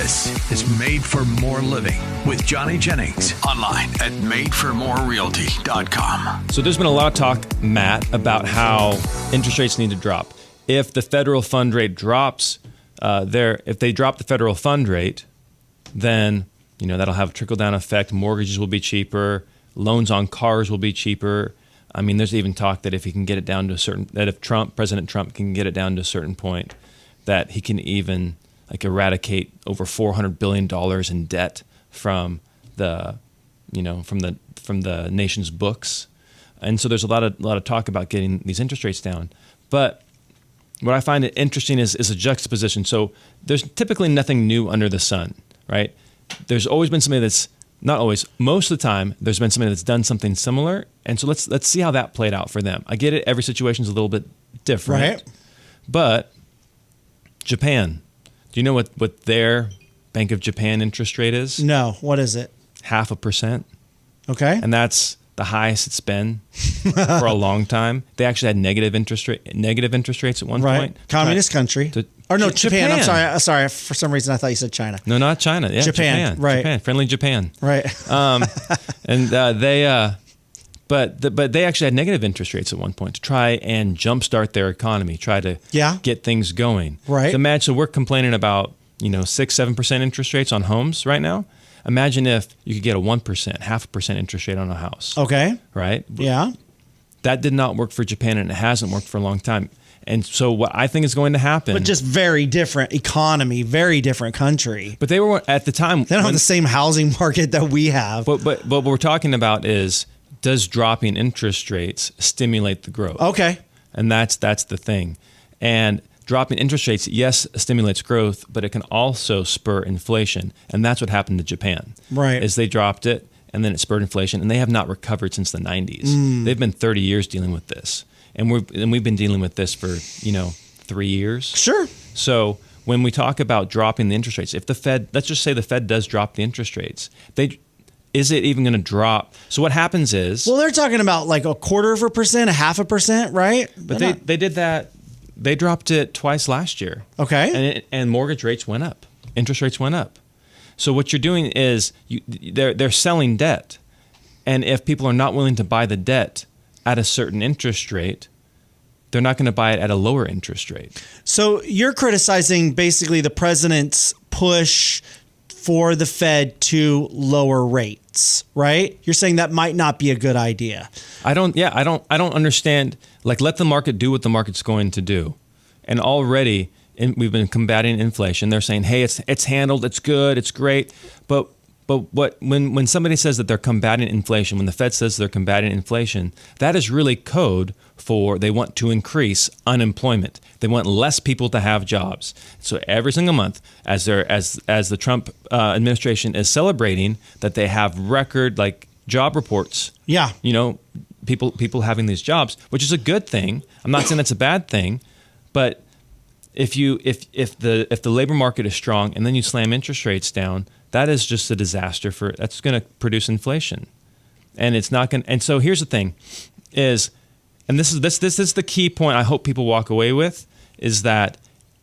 This is Made for More Living with Johnny Jennings. Online at madeformorerealty.com. So there's been a lot of talk, Matt, about how interest rates need to drop. If the federal fund rate drops, if they drop the federal fund rate, then that'll have a trickle-down effect. Mortgages will be cheaper. Loans on cars will be cheaper. I mean, there's even talk that if he can get it down to if President Trump can get it down to a certain point, that he can even eradicate over $400 billion in debt from the nation's books. And so there's a lot of talk about getting these interest rates down. But what I find interesting is a juxtaposition. So there's typically nothing new under the sun, right? There's always been somebody that's, not always, most of the time, there's been somebody that's done something similar. And so let's see how that played out for them. I get it. Every situation's a little bit different. Right. But Japan, do you know what their Bank of Japan interest rate is? No. What is it? 0.5%. Okay. And that's the highest it's been for a long time. They actually had negative interest rates at one point. Communist country. Japan. I'm sorry. For some reason, I thought you said China. No, not China. Yeah, Japan. Right. Japan. Friendly Japan. Right. And but they actually had negative interest rates at one point to try and jumpstart their economy, try to get things going. Right. So imagine we're complaining about 6-7% interest rates on homes right now. Imagine if you could get a 1%, 0.5% interest rate on a house. Okay. Right? Yeah. That did not work for Japan, and it hasn't worked for a long time. And so what I think is going to happen... But just very different economy, very different country. But they were, at the time... They don't have the same housing market that we have. But what we're talking about is, does dropping interest rates stimulate the growth? Okay. And that's the thing. And dropping interest rates, yes, stimulates growth, but it can also spur inflation. And that's what happened to Japan. Right. Is they dropped it, and then it spurred inflation, and they have not recovered since the 90s. They've been 30 years dealing with this. And we've been dealing with this for, 3 years. Sure. So when we talk about dropping the interest rates, if the Fed, let's just say the Fed does drop the interest rates, is it even going to drop? So what happens is... Well, they're talking about like 0.25%, 0.5%, right? But they did that. They dropped it twice last year. Okay. And mortgage rates went up. Interest rates went up. So what you're doing is they're selling debt. And if people are not willing to buy the debt at a certain interest rate, they're not going to buy it at a lower interest rate. So you're criticizing basically the president's push for the Fed to lower rates, right? You're saying that might not be a good idea. I don't understand. Let the market do what the market's going to do. And already we've been combating inflation. They're saying, hey, it's handled, it's good, it's great. But when somebody says that they're combating inflation, when the Fed says they're combating inflation, that is really code for they want to increase unemployment. They want less people to have jobs. So every single month, as the Trump administration is celebrating that they have record job reports. Yeah. People having these jobs, which is a good thing. I'm not saying that's a bad thing, but if the labor market is strong and then you slam interest rates down, that is just a disaster that's going to produce inflation. And it's not going to, and so here's the thing is, and this is the key point I hope people walk away with, is that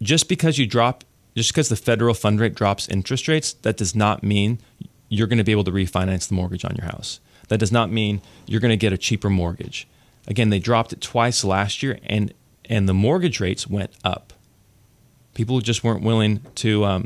just because the federal fund rate drops interest rates, that does not mean you're going to be able to refinance the mortgage on your house. That does not mean you're going to get a cheaper mortgage. Again, they dropped it twice last year, and the mortgage rates went up. People just weren't willing to,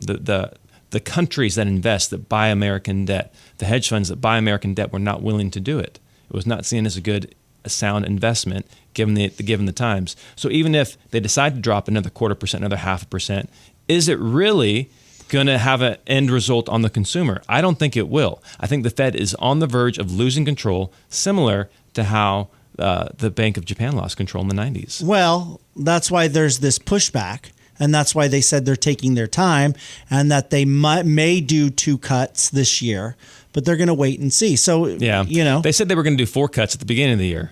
the countries that invest, that buy American debt, the hedge funds that buy American debt were not willing to do it. It was not seen as a sound investment given the times. So even if they decide to drop another 0.25%, another 0.5%, is it really going to have an end result on the consumer? I don't think it will. I think the Fed is on the verge of losing control, similar to how the Bank of Japan lost control in the 90s. Well, that's why there's this pushback. And that's why they said they're taking their time and that they may do 2 cuts this year, but they're going to wait and see. So, they said they were going to do 4 cuts at the beginning of the year.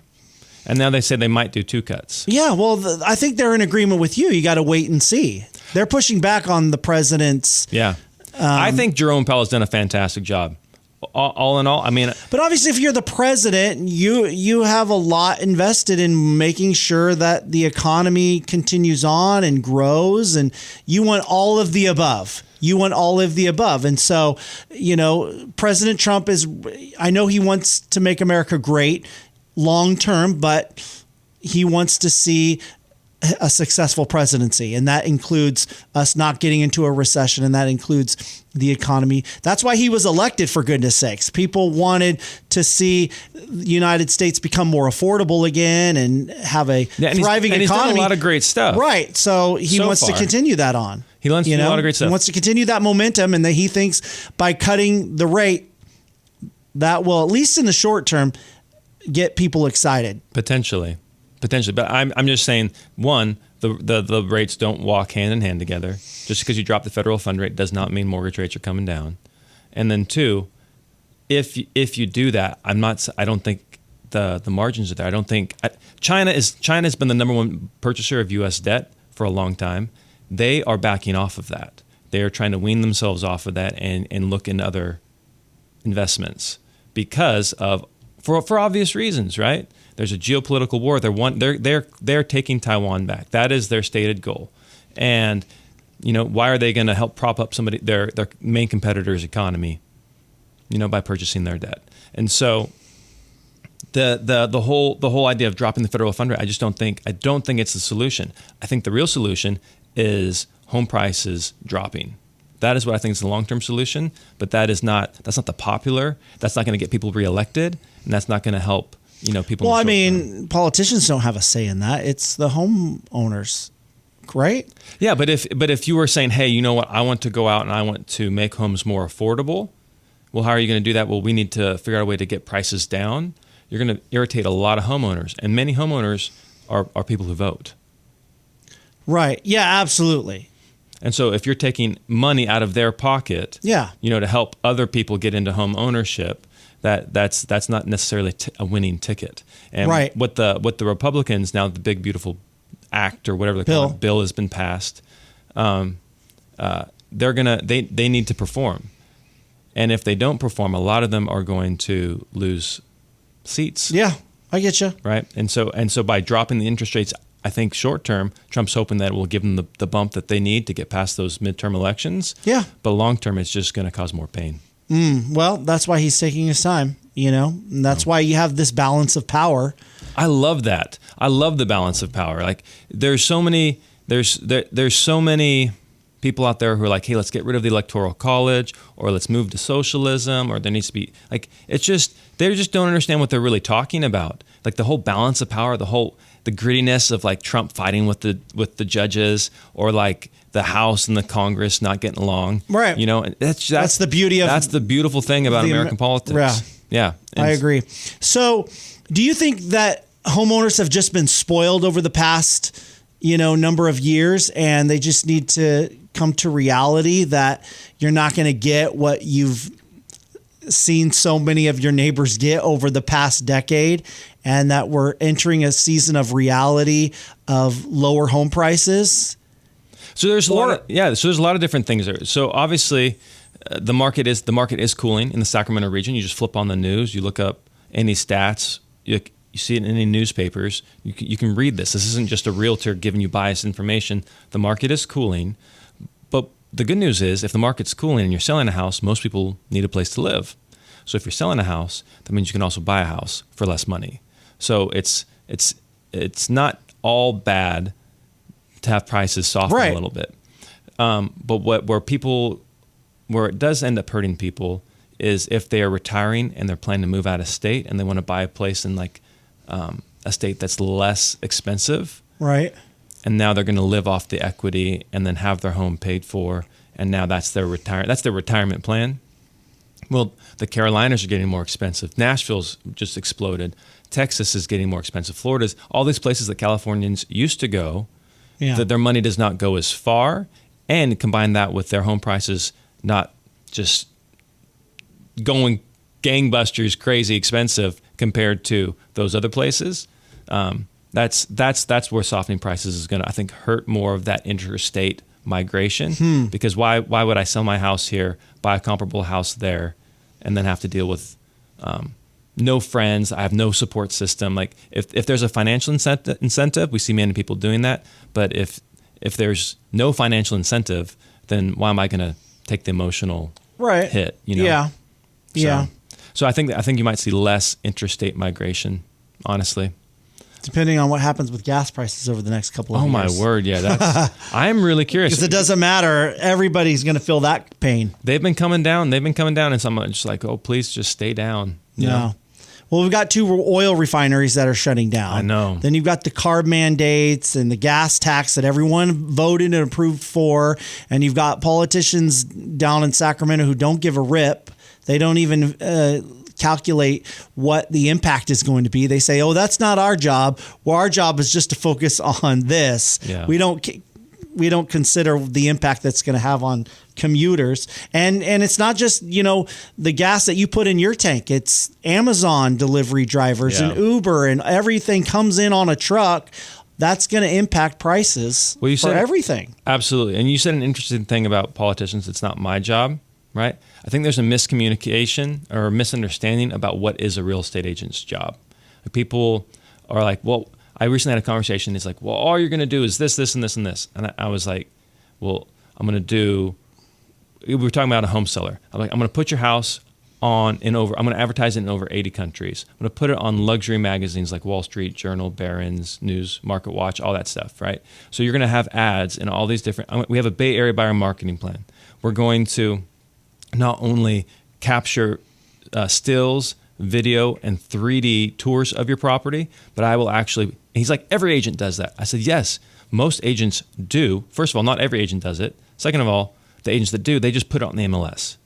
And now they said they might do 2 cuts. Yeah, well, I think they're in agreement with you. You got to wait and see. They're pushing back on the president's. Yeah. I think Jerome Powell has done a fantastic job. All in all, I mean, but obviously, if you're the president, you have a lot invested in making sure that the economy continues on and grows, and you want all of the above. You want all of the above. And so, President Trump I know he wants to make America great long term, but he wants to see a successful presidency. And that includes us not getting into a recession. And that includes the economy. That's why he was elected, for goodness sakes. People wanted to see the United States become more affordable again and have a thriving economy. He's done a lot of great stuff. Right. So he wants to continue that on. He wants to do a lot of great stuff. He wants to continue that momentum. And that he thinks by cutting the rate, that will, at least in the short term, get people excited. Potentially. But I'm just saying, one, the rates don't walk hand in hand together. Just because you drop the federal fund rate does not mean mortgage rates are coming down. And then two, if you do that, I don't think the margins are there. I don't think China's been the number one purchaser of U.S. debt for a long time. They are backing off of that. They are trying to wean themselves off of that and look in other investments because of for obvious reasons, right? There's a geopolitical war. They're taking Taiwan back. That is their stated goal. And why are they going to help prop up their main competitor's economy? By purchasing their debt. And so the whole idea of dropping the federal fund rate, I don't think it's the solution. I think the real solution is home prices dropping. That is what I think is the long-term solution. But that's not the popular. That's not going to get people reelected, and that's not going to help. People. Well, politicians don't have a say in that. It's the homeowners, right? Yeah, but if you were saying, hey, you know what, I want to go out and I want to make homes more affordable. Well, how are you going to do that? Well, we need to figure out a way to get prices down. You're going to irritate a lot of homeowners, and many homeowners are people who vote. Right. Yeah, absolutely. And so if you're taking money out of their pocket, to help other people get into home ownership, that's not necessarily a winning ticket. And what the Republicans, now the big beautiful act or whatever they call it, bill has been passed. They need to perform, and if they don't perform, a lot of them are going to lose seats. Yeah, I get you. Right, and so by dropping the interest rates, I think short term, Trump's hoping that it will give them the bump that they need to get past those midterm elections. Yeah, but long term, it's just going to cause more pain. Well, that's why he's taking his time, and that's why you have this balance of power. I love that. I love the balance of power. Like there's so many people out there who are like, hey, let's get rid of the Electoral College, or let's move to socialism, or there needs to be they just don't understand what they're really talking about. Like the whole balance of power, the grittiness of like Trump fighting with the judges, or like the House and the Congress not getting along. Right. That's the beauty of that's the beautiful thing about American politics. Yeah. I agree. So do you think that homeowners have just been spoiled over the past, number of years, and they just need to come to reality that you're not going to get what you've seen so many of your neighbors get over the past decade, and that we're entering a season of reality of lower home prices? So there's a lot of different things there. So obviously, the market is cooling in the Sacramento region. You just flip on the news, you look up any stats, you see it in any newspapers. You can read this. This isn't just a realtor giving you biased information. The market is cooling, but the good news is, if the market's cooling and you're selling a house, most people need a place to live. So if you're selling a house, that means you can also buy a house for less money. So it's not all bad to have prices soften a little bit. But where it does end up hurting people is if they are retiring and they're planning to move out of state and they want to buy a place in like a state that's less expensive. Right. And now they're going to live off the equity and then have their home paid for. And now that's their retirement plan. Well, the Carolinas are getting more expensive. Nashville's just exploded. Texas is getting more expensive. Florida's, all these places that Californians used to go, that their money does not go as far. And combine that with their home prices not just going gangbusters, crazy expensive compared to those other places. That's where softening prices is going to, I think, hurt more of that interstate migration. Because why would I sell my house here, buy a comparable house there, and then have to deal with no friends? I have no support system. Like if there's a financial incentive, we see many people doing that. But if there's no financial incentive, then why am I going to take the emotional right hit. You know? Yeah. Yeah. So I think you might see less interstate migration, honestly. Depending on what happens with gas prices over the next couple of years. Oh my word, yeah. That's I'm really curious. Because it doesn't matter. Everybody's going to feel that pain. They've been coming down, and someone's just like, oh, please just stay down. You know? Well, we've got 2 oil refineries that are shutting down. I know. Then you've got the carb mandates and the gas tax that everyone voted and approved for. And you've got politicians down in Sacramento who don't give a rip. They don't even calculate what the impact is going to be. They say, oh, that's not our job. Well, our job is just to focus on this. Yeah. We don't consider the impact that's going to have on commuters. And it's not just, the gas that you put in your tank. It's Amazon delivery drivers and Uber, and everything comes in on a truck. That's going to impact prices for everything. Absolutely. And you said an interesting thing about politicians. It's not my job, right? I think there's a miscommunication or a misunderstanding about what is a real estate agent's job. People are like, well, I recently had a conversation. It's like, well, all you're going to do is this, this, and this, and this. And I was like, well, we were talking about a home seller. I'm like, I'm going to put your house I'm going to advertise it in over 80 countries. I'm going to put it on luxury magazines like Wall Street Journal, Barron's, News, Market Watch, all that stuff, right? So you're going to have ads in all these we have a Bay Area buyer marketing plan. We're going to not only capture stills, video, and 3D tours of your property, but I will actually, he's like, every agent does that. I said, yes, most agents do. First of all, not every agent does it. Second of all, the agents that do, they just put it on the MLS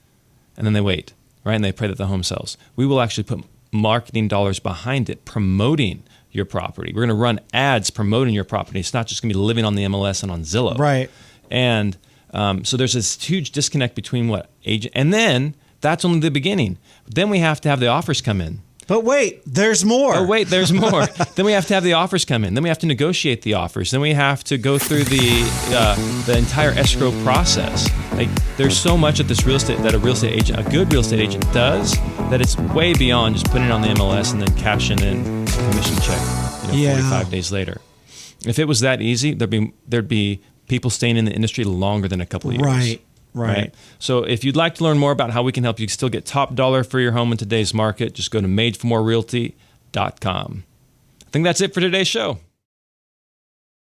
and then they wait, right? And they pray that the home sells. We will actually put marketing dollars behind it, promoting your property. We're going to run ads promoting your property. It's not just going to be living on the MLS and on Zillow. Right. And so there's this huge disconnect between what agent, and then that's only the beginning. Then we have to have the offers come in. But wait, there's more. Then we have to have the offers come in. Then we have to negotiate the offers. Then we have to go through the entire escrow process. Like, there's so much of this real estate that a good real estate agent does, that it's way beyond just putting it on the MLS and then cashing in a commission check 45 days later. If it was that easy, there'd be people staying in the industry longer than a couple of years. Right. So if you'd like to learn more about how we can help you still get top dollar for your home in today's market, just go to madeformorerealty.com. I think that's it for today's show.